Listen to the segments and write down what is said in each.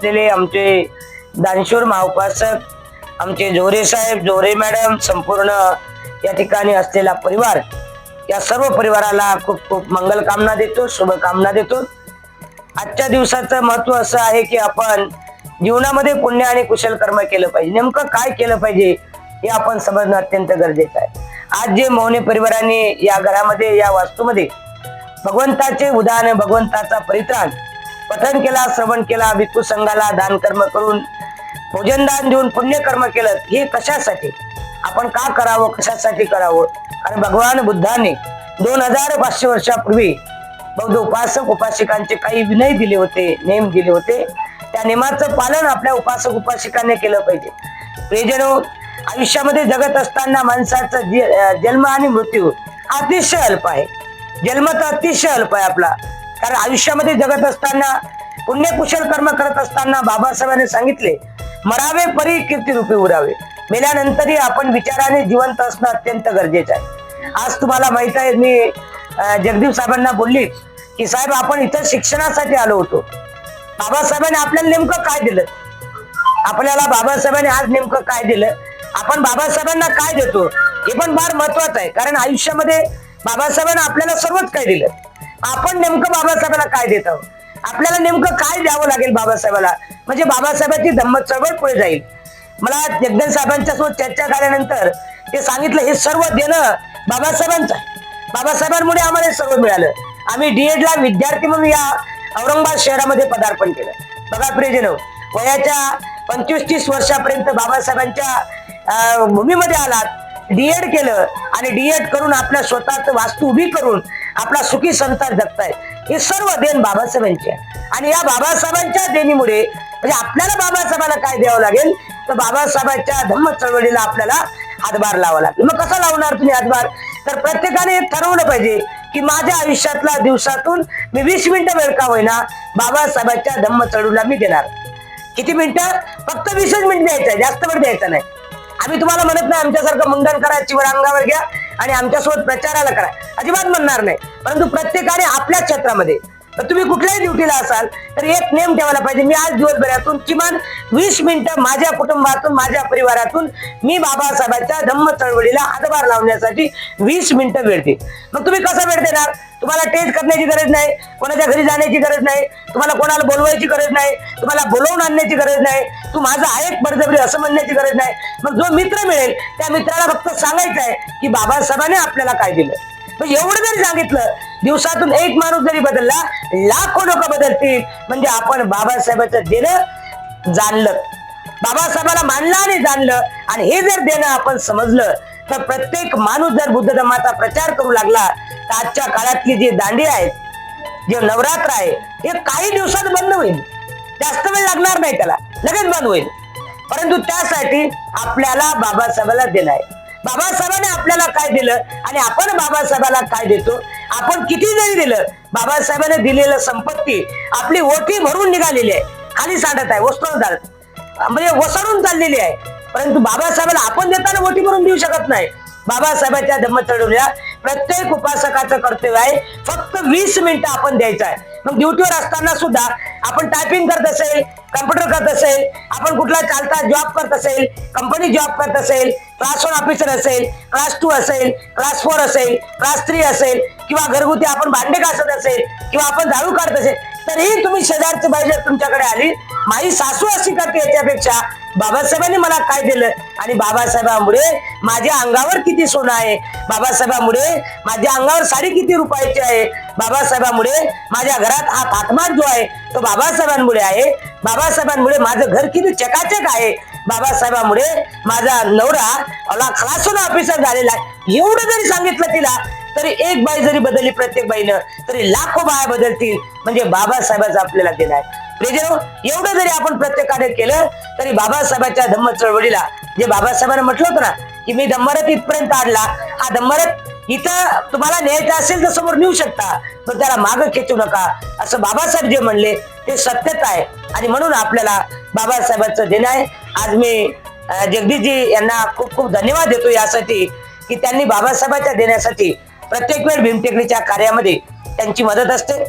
असलेले आमचे दानशूर महाउपासक, आमचे जोरे साहेब, जोरे मॅडम, संपूर्ण या ठिकाणी असलेला परिवार, या सर्व परिवाराला खूप खूप मंगल कामना देतो, शुभकामना देतो। आजच्या दिवसाचं महत्व असं आहे की आपण जीवनामध्ये पुण्य आणि कुशल कर्म केलं पाहिजे। नेमकं काय केलं पाहिजे हे आपण समजणं अत्यंत गरजेचं आहे। आज जे मोहने परिवाराने या घरामध्ये, या वास्तूमध्ये भगवंताचे उदाहरण, भगवंताचा परित्राण पठण केला, श्रवण केला, भिक्खू संघाला दान कर्म करून भोजन दान देऊन पुण्य कर्म केलं, हे कशासाठी आपण का करावं, कशासाठी करावं? कारण भगवान बुद्धाने 2500 वर्षापूर्वी बौद्ध उपासक उपासिकांचे काही विनय दिले होते, नेम दिले होते। त्या नेमाचं पालन आपल्या उपासक उपासिकांनी केलं पाहिजे। प्रियजनो, आयुष्यामध्ये जगत असताना माणसाचा जन्म आणि मृत्यू अतिशय अल्प आहे। जन्म तर अतिशय अल्प आहे आपला, कारण आयुष्यामध्ये जगत असताना पुण्यकुशल कर्म करत असताना बाबासाहेबांनी सांगितले, मरावे परी कीर्ती रूपी उरावे। मेल्यानंतरही आपण विचाराने जिवंत असणं अत्यंत गरजेचं आहे। आज तुम्हाला माहित आहे, मी जगदीप साहेबांना बोलली की साहेब आपण इथं शिक्षणासाठी आलो होतो। बाबासाहेबांनी आपल्याला नेमकं काय दिलं? आपल्याला बाबासाहेबांनी आज नेमकं काय दिलं? आपण बाबासाहेबांना काय देतो हे पण फार महत्वाचं आहे, कारण आयुष्यामध्ये बाबासाहेबांना आपल्याला सर्वच काय दिलं। आपण नेमकं बाबासाहेबांना काय देत आहोत? आपल्याला नेमकं काय द्यावं लागेल बाबासाहेबाला, म्हणजे बाबासाहेबांची धम्म चळवळ पुढे जाईल। मला जगदन साहेबांच्या सोबत चर्चा झाल्यानंतर ते सांगितलं, हे सर्व देणं बाबासाहेबांचं आहे। बाबासाहेबांमुळे आम्हाला सर्व मिळालं। आम्ही डीएड ला विद्यार्थी म्हणून या औरंगाबाद शहरामध्ये पदार्पण केलं। बघा प्रियजनो, वयाच्या 25-30 वर्षापर्यंत बाबासाहेबांच्या भूमीमध्ये आलात, डीएड केलं आणि डीएड करून आपल्या स्वतःच वास्तू उभी करून आपला सुखी संसार जगताय। हे सर्व देण बाबासाहेबांचे आहे। आणि या बाबासाहेबांच्या देणीमुळे म्हणजे आपल्याला बाबासाहेबाला काय द्यावं लागेल, तर बाबासाहेबांच्या धम्म चळवळीला आपल्याला हातभार लावावा लागेल। मग कसा लावणार तुम्ही हातभार? तर प्रत्येकाने ठरवलं पाहिजे की माझ्या आयुष्यातला दिवसातून मी 20 मिनिटं वेळ का होईना बाबासाहेबांच्या धम्म चळवळीला मी देणार। किती मिनिटं? फक्त 20 मिनिटं द्यायचं, जास्त वेळ द्यायचा नाही। आम्ही तुम्हाला म्हणत नाही आमच्यासारखं मुंडन करा, चिवर अंगावर घ्या आणि आमच्यासोबत प्रचाराला करा, अजिबात म्हणणार नाही। परंतु प्रत्येकाने आपल्या क्षेत्रामध्ये, तुम्ही कुठल्याही ड्युटीला असाल तर एक नेम ठेवायला पाहिजे, मी आज दिवसभरातून किमान 20 मिनिटं माझ्या कुटुंबातून, माझ्या परिवारातून मी बाबासाहेबांच्या धम्म चळवळीला हातभार लावण्यासाठी 20 मिनिटं वेळ देईन। मग तुम्ही कसा वेळ देणार? तुम्हाला टेस्ट करण्याची गरज नाही, कोणाच्या घरी जाण्याची गरज नाही, तुम्हाला कोणाला बोलवायची गरज नाही, तुम्हाला बोलवून आणण्याची गरज नाही, तू माझा आहे बळजबरी असं म्हणण्याची गरज नाही। मग जो मित्र मिळेल त्या मित्राला फक्त सांगायचं आहे की बाबासाहेबांनी आपल्याला काय दिलं। एवढं जरी सांगितलं, दिवसातून एक माणूस जरी बदलला, लाखो लोक बदलतील। म्हणजे आपण बाबासाहेबांचं देणं जाणलं, बाबासाहेबाला मानलं आणि जाणलं, आणि हे जर देणं आपण समजलं तर प्रत्येक माणूस जर बुद्ध धर्माचा प्रचार करू लागला तर आजच्या काळातली जी दांडी आहेत, जे नवरात्र आहे, हे काही दिवसात बंद होईल। जास्त वेळ लागणार नाही, त्याला लगेच बंद होईल। परंतु त्यासाठी आपल्याला बाबासाहेबाला देणं आहे। बाबासाहेबांनी आपल्याला काय दिलं आणि आपण बाबासाहेबाला काय देतो? आपण किती जरी दिलं, बाबासाहेबांनी दिलेलं संपत्ती आपली ओठी भरून निघालेली आहे, खाली सांडत आहे, वस्तून चालत म्हणजे वसरून चाललेली आहे। परंतु बाबासाहेबाला आपण देताना ओठी भरून देऊ शकत नाही। बाबासाहेबांच्या धम्म चळवळीला प्रत्येक उपासकाचं कर्तव्य आहे फक्त 20 मिनिटं आपण द्यायचं आहे। मग ड्युटीवर असताना सुद्धा आपण टायपिंग करत असेल, कम्प्युटर करत असेल, आपण कुठला चालता जॉब करत असेल, कंपनी जॉब करत असेल, क्लास 1 ऑफिसर असेल, क्लास 2 असेल, क्लास 4 असेल, क्लास 3 असेल, किंवा घरगुती आपण भांडे घासत असेल, किंवा आपण झाडू काढत असेल, तरीही तुम्ही शेजारची बाई जर तुमच्याकडे आली, माझी सासू अशी करते याच्यापेक्षा बाबासाहेबांनी मला काय दिलं आणि बाबासाहेबांमुळे माझ्या अंगावर किती सोनं आहे, बाबासाहेबांमुळे माझ्या अंगावर साडी किती रुपयाची आहे, बाबासाहेबांमुळे माझ्या घरात हा थाटमाट जो आहे तो बाबासाहेबांमुळे आहे, बाबासाहेबांमुळे माझं घर किती चकाचक आहे, बाबासाहेबांमुळे माझा नवरा खलासून ऑफिसर झालेला आहे। एवढं जरी सांगितलं तिला तरी एक बाई जरी बदलली प्रत्येक बाईनं, तरी लाखो बाया बदलतील। म्हणजे बाबासाहेबांचं आपल्याला दिलं आहे। प्रियजनो, एवढं जरी आपण प्रत्येकाने केलं तरी बाबासाहेबांच्या धम्म चळवळीला, जे बाबासाहेबांनी म्हटलं होतं ना की मी धम्मरथ इथपर्यंत आणला, हा धम्मरथ इथं तुम्हाला न्यायचं असेल तर समोर नेऊ शकता, पण त्याला मागं खेचू नका, असं बाबासाहेब जे म्हणले ते सत्यता आहे। आणि म्हणून आपल्याला बाबासाहेबांचं देणं आहे। आज मी जगदीशजी यांना खूप खूप धन्यवाद देतो यासाठी की त्यांनी बाबासाहेबांच्या देण्यासाठी प्रत्येक वेळ भीमटेकडीच्या कार्यामध्ये त्यांची मदत असते।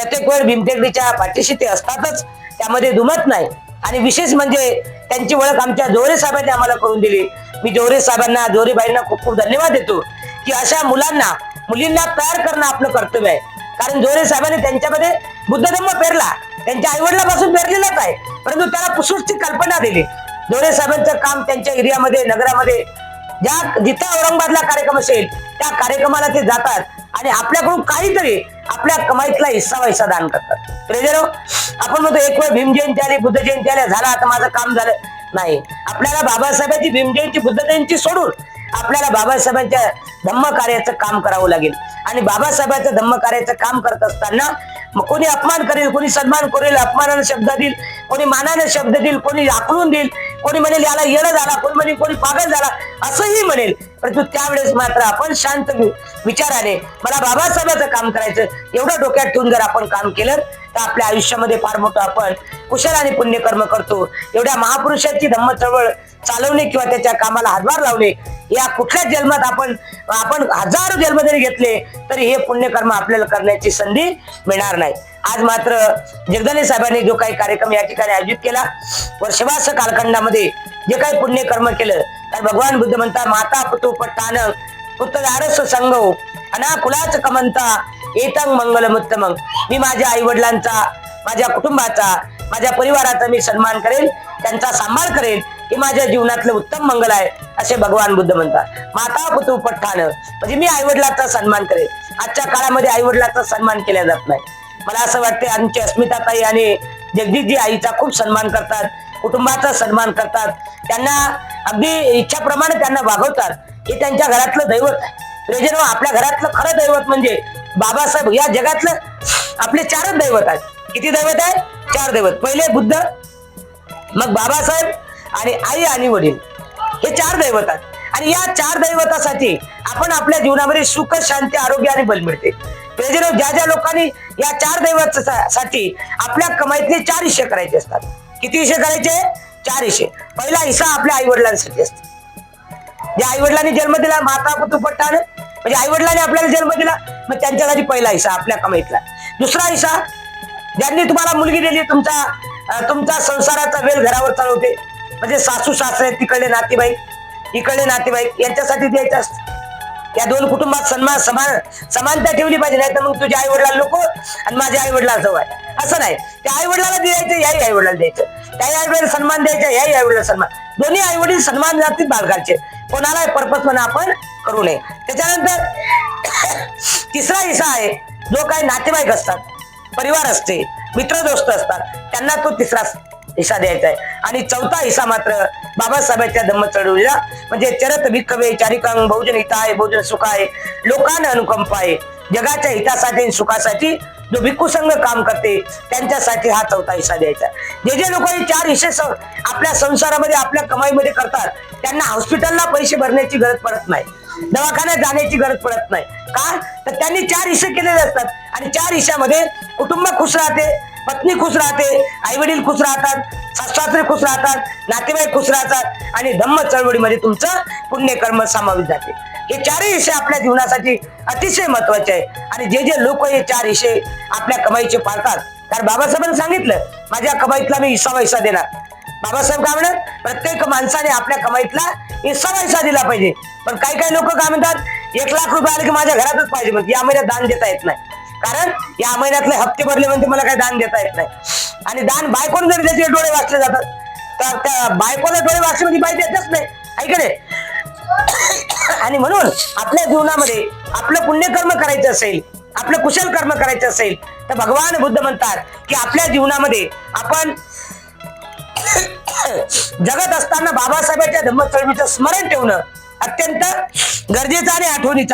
प्रत्येक वेळ भीमटेकडीच्या पाठीशी ते असतातच, त्यामध्ये दुमत नाही. आणि विशेष म्हणजे त्यांची ओळख आमच्या जोरे साहेबांनी आम्हाला करून दिली. मी जोरे साहेबांना, जोरेबाईंना खूप खूप धन्यवाद देतो की अशा मुलींना तयार करणं आपलं कर्तव्य आहे. कारण जोरे साहेबांनी त्यांच्यामध्ये बुद्धधम्म पेरला, त्यांच्या आईवडिलांपासून पेरलेलाच आहे, परंतु त्याला पुसूची कल्पना दिली. जोरे साहेबांचं काम त्यांच्या एरियामध्ये, नगरामध्ये जिथं औरंगाबादला कार्यक्रम असेल त्या कार्यक्रमाला ते जातात आणि आपल्याकडून काहीतरी आपल्या कमाईतला हिस्सा दान करतात. प्रेजनो, आपण म्हणतो एक वेळ भीम जयंती आली, बुद्ध जयंती आली, झाला आता माझं काम झालं. नाही, आपल्याला बाबासाहेबांची भीम जयंती, बुद्ध जयंती सोडून आपल्याला बाबासाहेबांच्या धम्म कार्याचं काम करावं लागेल. आणि बाबासाहेबांचं धम्म कार्याचं काम करत असताना मग कोणी अपमान करेल, कोणी सन्मान करेल, अपमानाने शब्द देईल, कोणी मानाने शब्द देईल, कोणी आकलून देईल, कोणी म्हणेल याला येणं झाला, कोणी म्हणेल कोणी पागल झाला असंही म्हणेल. परंतु त्यावेळेस मात्र आपण शांत विचाराने मला बाबासाहेबांचं काम करायचं एवढं डोक्यात ठेवून जर आपण काम केलं तर आपल्या आयुष्यामध्ये फार मोठं आपण कुशल आणि पुण्यकर्म करतो. एवढ्या महापुरुषांची धम्म चळवळ चालवणे किंवा त्याच्या कामाला हातभार लावणे, या कुठल्याच जन्मात आपण हजारो जन्म जरी घेतले तरी हे पुण्यकर्म आपल्याला करण्याची संधी मिळणार नाही. आज मात्र जगदाळे साहेबांनी जो काही कार्यक्रम या ठिकाणी आयोजित केला, वर्षवास कालखंडामध्ये जे काही पुण्यकर्म केलं, तर भगवान बुद्ध म्हणतात माता पुतू पट्टान पुत्रदारस संगो अनाकुलाच कमंता एतंग मंगलमुत्तमं. मी माझ्या आई वडिलांचा, माझ्या कुटुंबाचा, माझ्या परिवाराचा मी सन्मान करेल, त्यांचा सांभाळ करेल, हे माझ्या जीवनातलं उत्तम मंगल आहे असे भगवान बुद्ध म्हणतात. माता पुतू पट्टान म्हणजे मी आई वडिलांचा सन्मान करेल. आजच्या काळामध्ये आई वडिलांचा सन्मान केला जात नाही. मला असं वाटते आमची अस्मिताताई आणि जगदीशजी आईचा खूप सन्मान करतात, कुटुंबाचा सन्मान करतात, त्यांना अगदी इच्छाप्रमाणे त्यांना वागवतात. हे त्यांच्या घरातलं दैवत आहे. प्रियजनो, आपल्या घरातलं खरं दैवत म्हणजे बाबासाहेब. या जगातलं आपले 4च दैवत आहेत. किती दैवत आहे? 4 दैवत. पहिले बुद्ध, मग बाबासाहेब आणि आई आणि वडील, हे 4 दैवत आहेत. आणि या 4 दैवतासाठी आपण आपल्या जीवनामध्ये सुख, शांती, आरोग्य आणि बल मिळते. प्रियजनो, ज्या लोकांनी या 4 दैवतासाठी आपल्या कमाईतले 4 हिस्से करायचे असतात. किती हिस्से करायचे? 4 हिस्से. पहिला हिस्सा आपल्या आई वडिलांसाठी असतो. ज्या आई वडिलांनी जन्म दिला, माता पुतू पट्टान म्हणजे आई वडिलांनी आपल्याला जन्म दिला, मग त्यांच्यासाठी पहिला हिस्सा आपल्या कमाईतला. दुसरा हिस्सा ज्यांनी तुम्हाला मुलगी दिली, तुमचा संसाराचा वेल घरावर चालवते, म्हणजे सासू सासरे, तिकडले नातेवाईक, इकडले नातेवाईक, यांच्यासाठी द्यायचं असतं. या 2 कुटुंबात समानता ठेवली पाहिजे. नाही तर मग तुझ्या आई वडिलांना नको आणि माझ्या आई वडिलांना जवळ असं नाही. त्या आई वडिलांना द्यायचं, याही आई वडिलांना द्यायचं, त्याही आई वडिलांना सन्मान द्यायचा, याही आई वडिलांना सन्मान. दोन्ही आई वडील सन्मान जातीत बाळगायचे, कोणाला पर्पज म्हणा आपण करू नये. त्याच्यानंतर तिसरा हिस्सा आहे जो काही नातेवाईक असतात, परिवार असते, मित्र दोस्त असतात, त्यांना तो तिसरा हिस्सा द्यायचा आहे. आणि चौथा हिस्सा मात्र बाबासाहेबांच्या धम्म चळवळीला म्हणजे चरत भिक्खवे चारिकांग बहुजन हिताय बहुजन सुखाय लोकांना अनुकंपा आहे. जगाच्या हितासाठी आणि सुखासाठी जो भिक्खू संघ काम करते त्यांच्यासाठी हा चौथा हिस्सा द्यायचा. जे लोक हे 4 हिस्से आपल्या संसारामध्ये, आपल्या कमाईमध्ये करतात, त्यांना हॉस्पिटलला पैसे भरण्याची गरज पडत नाही, दवाखान्यात जाण्याची गरज पडत नाही. का? तर त्यांनी 4 हिस्से केलेले असतात. आणि 4 हिस्स्यामध्ये कुटुंब खुश राहते, पत्नी खुश राहते, आई वडील खुश राहतात, सासरे खुश राहतात, नातेवाईक खुश राहतात आणि धम्म चळवळीमध्ये तुमचं पुण्यकर्म समाविष्ट जाते. हे 4 हिस्से आपल्या जीवनासाठी अतिशय महत्वाचे आहे. आणि जे लोक हे 4 हिस्से आपल्या कमाईचे पाळतात, कारण बाबासाहेबांनी सांगितलं माझ्या कमाईतला मी हिस्सा देणार. बाबासाहेब काय म्हणत? प्रत्येक माणसाने आपल्या कमाईतला हिस्सा दिला पाहिजे. पण काही लोक काय म्हणतात, 1 लाख रुपये आले की माझ्या घरातच पाहिजे, मग या महिन्यात दान देता येत नाही, कारण या महिन्यातले हप्ते भरले म्हणजे मला काही दान देता येत नाही. आणि दान बायकोने जर त्याचे डोळे वाचले जातात तर त्या बायकोला डोळे वाचले म्हणजे बाई देतच नाही, ऐकले. आणि म्हणून आपल्या जीवनामध्ये आपलं पुण्यकर्म करायचं असेल, आपलं कुशल कर्म करायचं असेल तर भगवान बुद्ध म्हणतात की आपल्या जीवनामध्ये आपण जगत असताना बाबासाहेबांच्या धम्म चळवळीचं स्मरण ठेवणं अत्यंत गरजेचं आणि आठवणीचं